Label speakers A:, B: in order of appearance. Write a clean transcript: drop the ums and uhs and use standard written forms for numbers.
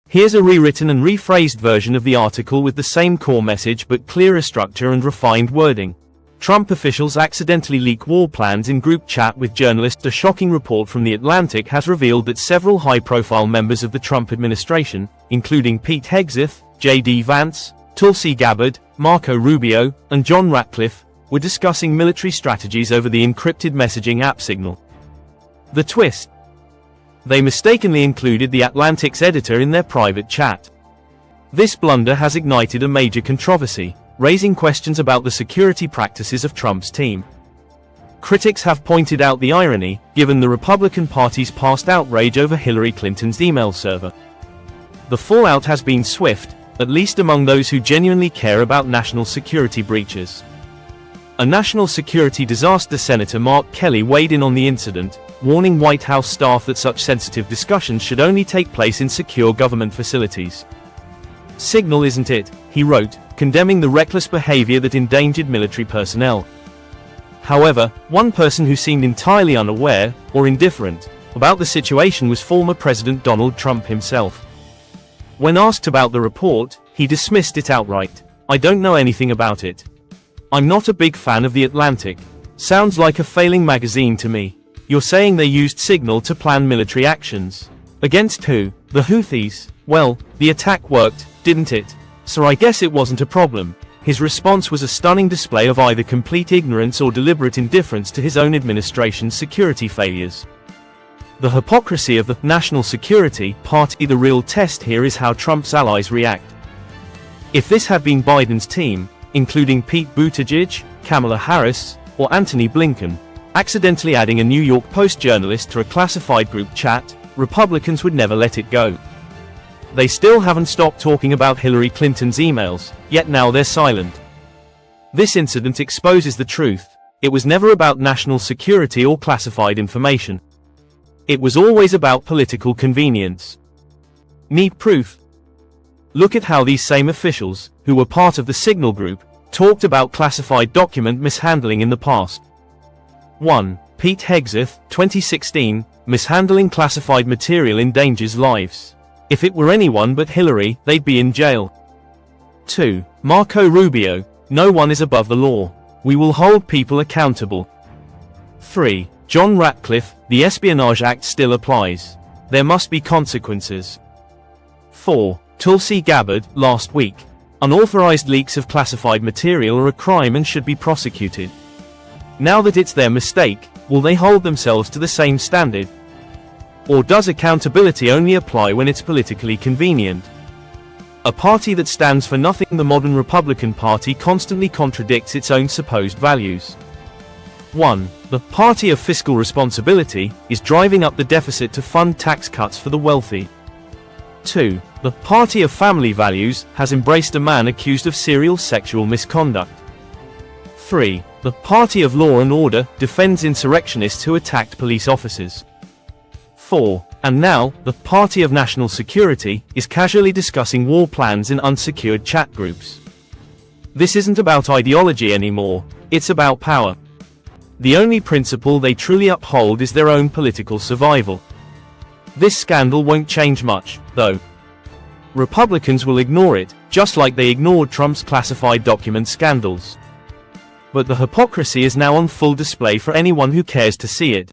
A: Here's a rewritten and rephrased version of the article with the same core message but clearer structure and refined wording. Trump officials accidentally leak war plans in group chat with journalists. A shocking report from The Atlantic has revealed that several high-profile members of the Trump administration, including Pete Hegseth, J.D. Vance, Tulsi Gabbard, Marco Rubio, and John Ratcliffe, were discussing military strategies over the encrypted messaging app Signal. The twist: they mistakenly included The Atlantic's editor in their private chat. This blunder has ignited a major controversy, raising questions about the security practices of Trump's team. Critics have pointed out the irony, given the Republican Party's past outrage over Hillary Clinton's email server. The fallout has been swift, at least among those who genuinely care about national security breaches. A national security disaster Senator Mark Kelly weighed in on the incident, warning White House staff that such sensitive discussions should only take place in secure government facilities. "Signal isn't it," he wrote, condemning the reckless behavior that endangered military personnel. However, one person who seemed entirely unaware, or indifferent, about the situation was former President Donald Trump himself. When asked about the report, he dismissed it outright. "I don't know anything about it. I'm not a big fan of The Atlantic. Sounds like a failing magazine to me. You're saying they used Signal to plan military actions. Against who? The Houthis? Well, the attack worked, didn't it? So I guess it wasn't a problem." His response was a stunning display of either complete ignorance or deliberate indifference to his own administration's security failures. The hypocrisy of the national security party. The real test here is how Trump's allies react. If this had been Biden's team, including Pete Buttigieg, Kamala Harris, or Antony Blinken, accidentally adding a New York Post journalist to a classified group chat, Republicans would never let it go. They still haven't stopped talking about Hillary Clinton's emails, yet now they're silent. This incident exposes the truth: it was never about national security or classified information. It was always about political convenience. Need proof? Look at how these same officials, who were part of the Signal group, talked about classified document mishandling in the past. 1. Pete Hegseth, 2016, mishandling classified material endangers lives. If it were anyone but Hillary, they'd be in jail. 2. Marco Rubio, no one is above the law. We will hold people accountable. 3. John Ratcliffe, the Espionage Act still applies. There must be consequences. 4. Tulsi Gabbard, last week. Unauthorized leaks of classified material are a crime and should be prosecuted. Now that it's their mistake, will they hold themselves to the same standard? Or does accountability only apply when it's politically convenient? A party that stands for nothing. The modern Republican Party constantly contradicts its own supposed values. 1. The party of fiscal responsibility is driving up the deficit to fund tax cuts for the wealthy. 2. The party of family values has embraced a man accused of serial sexual misconduct. 3. The party of law and order defends insurrectionists who attacked police officers. 4. And now, the party of national security is casually discussing war plans in unsecured chat groups. This isn't about ideology anymore, it's about power. The only principle they truly uphold is their own political survival. This scandal won't change much, though. Republicans will ignore it, just like they ignored Trump's classified document scandals. But the hypocrisy is now on full display for anyone who cares to see it.